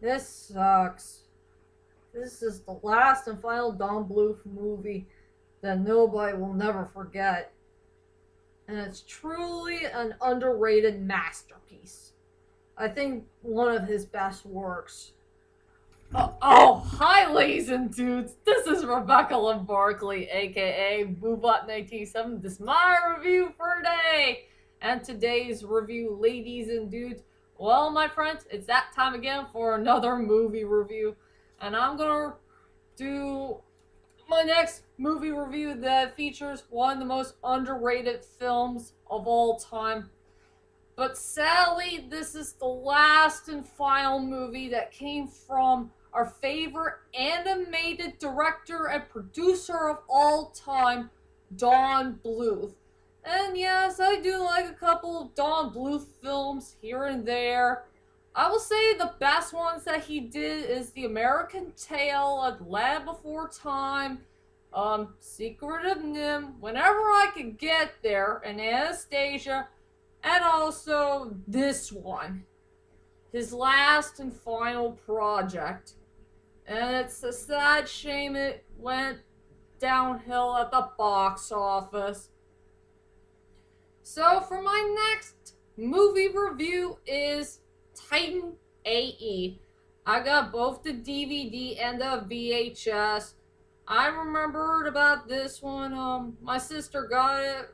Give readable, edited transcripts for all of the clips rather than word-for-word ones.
This sucks. This is the last and final Don Bluth movie that nobody will never forget. And it's truly an underrated masterpiece. I think one of his best works. Hi, ladies and dudes. This is Rebecca Lynn Barkley, aka Boobot197. This is my review for today. And today's review, ladies and dudes, well, my friends, it's that time again for another movie review. And I'm gonna do my next movie review that features one of the most underrated films of all time. But sadly, this is the last and final movie that came from our favorite animated director and producer of all time, Don Bluth. And yes, I do like a couple of Don Bluth films here and there. I will say the best ones that he did is The American Tale, Land Before Time, Secret of Nim, Whenever I Could Get There, and Anastasia, and also this one, his last and final project. And it's a sad shame it went downhill at the box office. So for my next movie review is Titan A.E. I got both the DVD and the VHS. I remembered about this one. My sister got it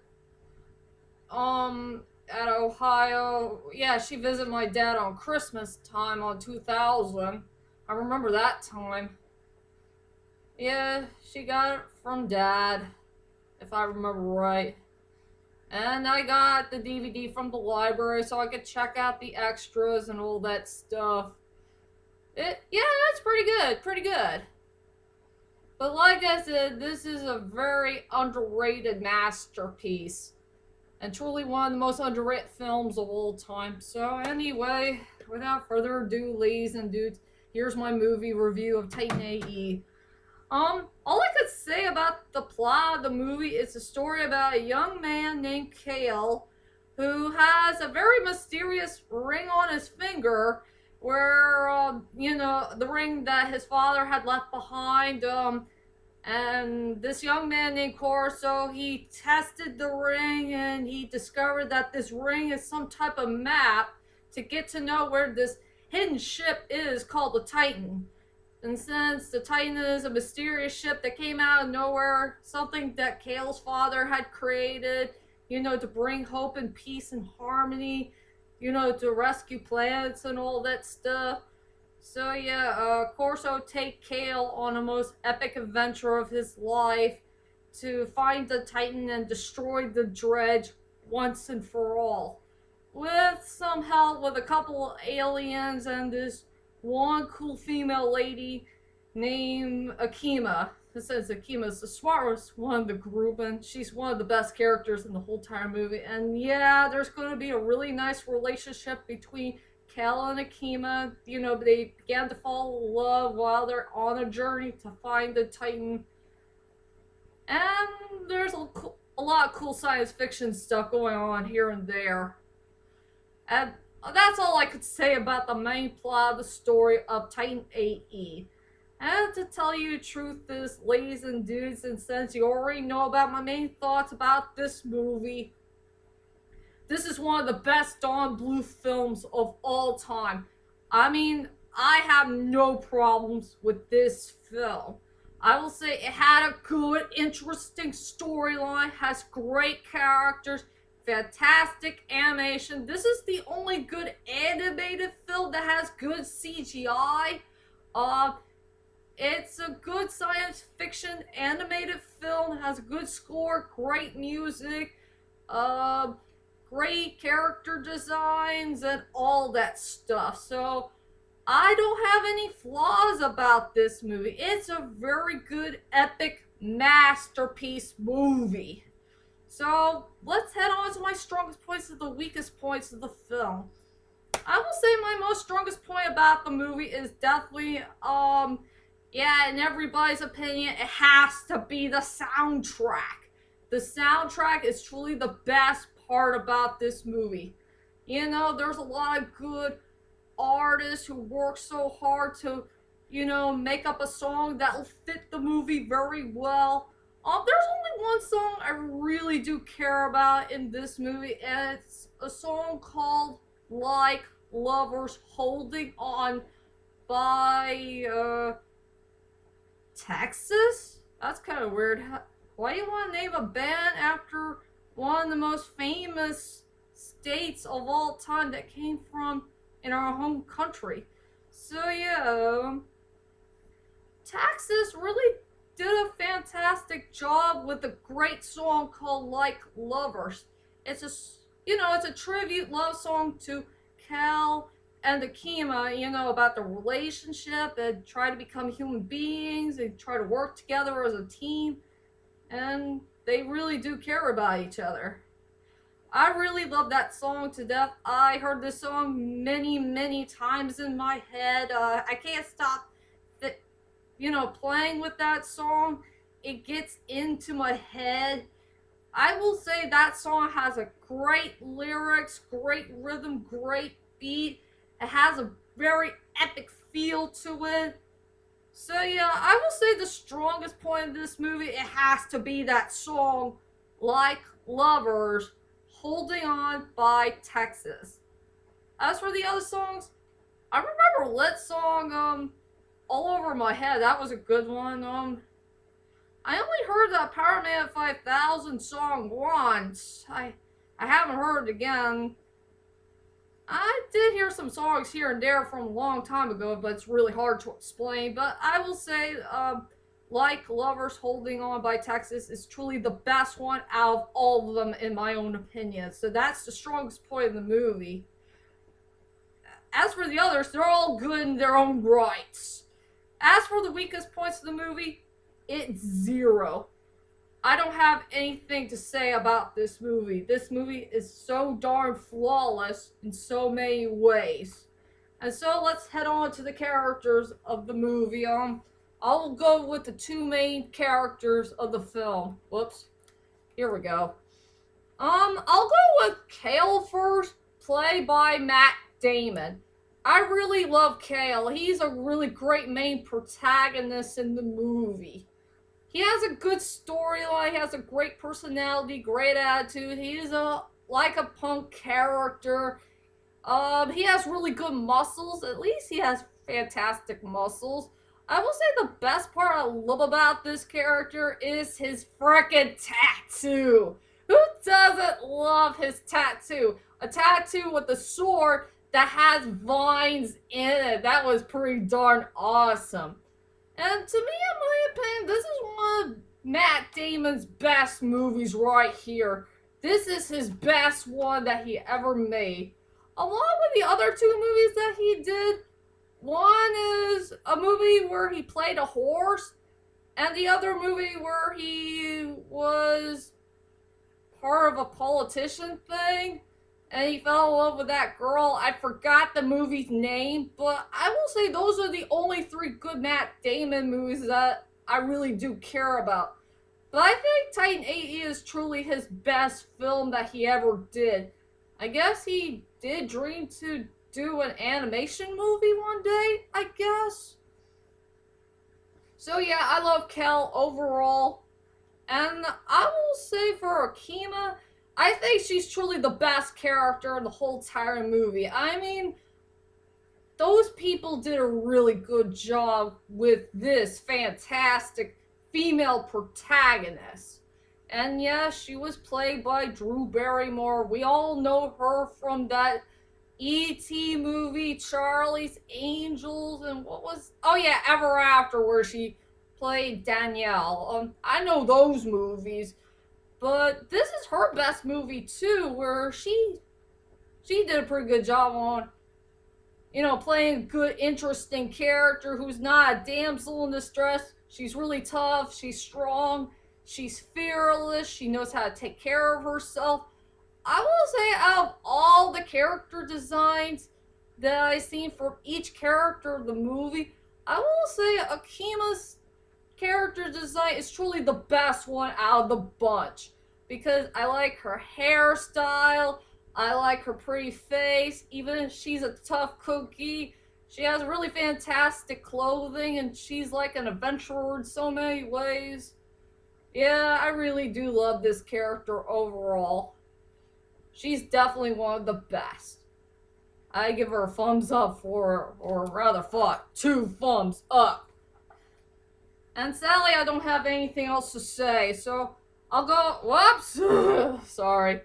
at Ohio. Yeah, she visited my dad on Christmas time on 2000. I remember that time. Yeah, she got it from dad, if I remember right. And I got the DVD from the library so I could check out the extras and all that stuff. Yeah, that's pretty good, pretty good. But like I said, this is a very underrated masterpiece. And truly one of the most underrated films of all time. So anyway, without further ado, ladies and dudes, here's my movie review of Titan A.E. All I could say about the plot of the movie is a story about a young man named Kale who has a very mysterious ring on his finger where, the ring that his father had left behind, and this young man named Corso, he tested the ring and he discovered that this ring is some type of map to get to know where this hidden ship is called the Titan. And since the Titan is a mysterious ship that came out of nowhere, something that Kale's father had created, to bring hope and peace and harmony, to rescue planets and all that stuff. So yeah, Corso take Kale on a most epic adventure of his life to find the Titan and destroy the dredge once and for all. With some help with a couple of aliens and this one cool female lady named Akima. Since Akima's the smartest one of the group and she's one of the best characters in the whole entire movie. And yeah, there's going to be a really nice relationship between Cal and Akima. They began to fall in love while they're on a journey to find the Titan. And there's a lot of cool science fiction stuff going on here and there. And that's all I could say about the main plot of the story of Titan A.E. And to tell you the truth is, ladies and dudes, and since you already know about my main thoughts about this movie, this is one of the best Don Bluth films of all time. I mean, I have no problems with this film. I will say it had a good, interesting storyline, has great characters, fantastic animation. This is the only good animated film that has good CGI. It's a good science fiction animated film, has a good score, great music, great character designs, and all that stuff. So I don't have any flaws about this movie. It's a very good, epic masterpiece movie. So let's head on to my strongest points and the weakest points of the film. I will say my most strongest point about the movie is definitely, in everybody's opinion, it has to be the soundtrack. The soundtrack is truly the best part about this movie. There's a lot of good artists who work so hard to, make up a song that'll fit the movie very well. There's only one song I really do care about in this movie, and it's a song called Like Lovers Holding On by Texas? That's kind of weird. Why do you want to name a band after one of the most famous states of all time that came from in our home country? So yeah, Texas really did a fantastic job with a great song called Like Lovers. It's it's a tribute love song to Cal and Akima, about the relationship and try to become human beings and try to work together as a team. And they really do care about each other. I really love that song to death. I heard this song many, many times in my head. I can't stop, playing with that song. It gets into my head. I will say that song has a great lyrics, great rhythm, great beat. It has a very epic feel to it. So yeah, I will say the strongest point of this movie, it has to be that song, Like Lovers, Holding On by Texas. As for the other songs, I remember Lit Song, All Over My Head. That was a good one. I only heard that Power Man 5000 song once. I haven't heard it again. I did hear some songs here and there from a long time ago, but it's really hard to explain. But I will say, Like Lovers Holding On by Texas is truly the best one out of all of them, in my own opinion. So that's the strongest point of the movie. As for the others, they're all good in their own rights. As for the weakest points of the movie, it's zero. I don't have anything to say about this movie. This movie is so darn flawless in so many ways. And so let's head on to the characters of the movie. I'll go with the two main characters of the film. Whoops. Here we go. I'll go with Kale first, played by Matt Damon. I really love Kale. He's a really great main protagonist in the movie. He has a good storyline, he has a great personality, great attitude. He's like a punk character. He has really good muscles. At least he has fantastic muscles. I will say the best part I love about this character is his frickin' tattoo. Who doesn't love his tattoo? A tattoo with a sword that has vines in it. That was pretty darn awesome. And to me, in my opinion, this is one of Matt Damon's best movies right here. This is his best one that he ever made. Along with the other two movies that he did, one is a movie where he played a horse, and the other movie where he was part of a politician thing, and he fell in love with that girl. I forgot the movie's name, but I will say those are the only three good Matt Damon movies that I really do care about. But I think Titan A.E. is truly his best film that he ever did. I guess he did dream to do an animation movie one day, I guess. So yeah, I love Kel overall. And I will say for Akima, I think she's truly the best character in the whole entire movie. I mean, those people did a really good job with this fantastic female protagonist. And yeah, she was played by Drew Barrymore. We all know her from that E.T. movie, Charlie's Angels, and oh yeah, Ever After, where she played Danielle. I know those movies, but this is her best movie too, where she did a pretty good job on, playing a good, interesting character who's not a damsel in distress. She's really tough, she's strong, she's fearless, she knows how to take care of herself. I will say, out of all the character designs that I've seen from each character of the movie, I will say Akima's character design is truly the best one out of the bunch. Because I like her hairstyle, I like her pretty face, even if she's a tough cookie. She has really fantastic clothing, and she's like an adventurer in so many ways. Yeah, I really do love this character overall. She's definitely one of the best. I give her a thumbs up for, or rather, fuck, 2 thumbs up. And sadly, I don't have anything else to say, so I'll go. Whoops! Sorry.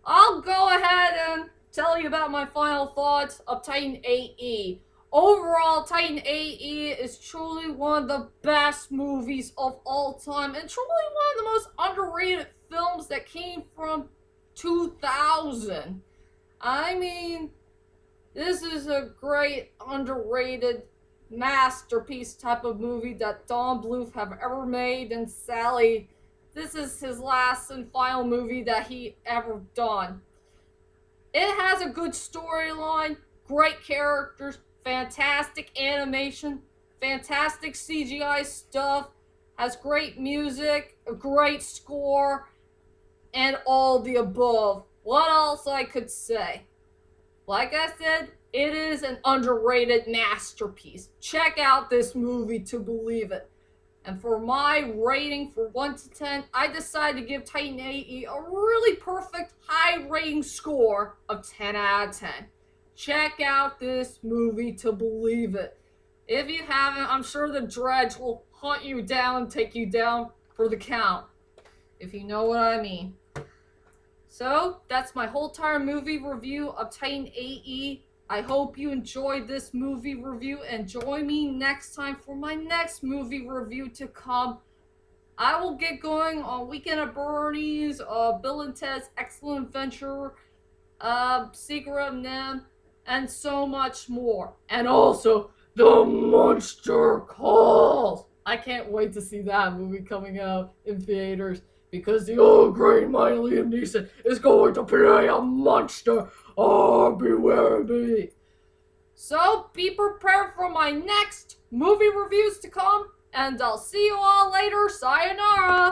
I'll go ahead and tell you about my final thoughts of Titan A.E. Overall, Titan A.E. is truly one of the best movies of all time, and truly one of the most underrated films that came from 2000. I mean, this is a great, underrated masterpiece type of movie that Don Bluth have ever made, and Sally, this is his last and final movie that he ever done. It has a good storyline, great characters, fantastic animation, fantastic CGI stuff, has great music, a great score, and all the above. What else I could say? Like I said, it is an underrated masterpiece. Check out this movie to believe it. And for my rating for 1 to 10, I decided to give Titan A.E. a really perfect high rating score of 10 out of 10. Check out this movie to believe it. If you haven't, I'm sure the Dredge will hunt you down and take you down for the count. If you know what I mean. So, that's my whole entire movie review of Titan A.E. I hope you enjoyed this movie review and join me next time for my next movie review to come. I will get going on Weekend at Bernie's, Bill and Ted's Excellent Adventure, Secret of NIMH, and so much more. And also, The Monster Calls! I can't wait to see that movie coming out in theaters. Because the old great mighty Liam Neeson is going to play a monster. Oh, beware me. So, be prepared for my next movie reviews to come. And I'll see you all later. Sayonara.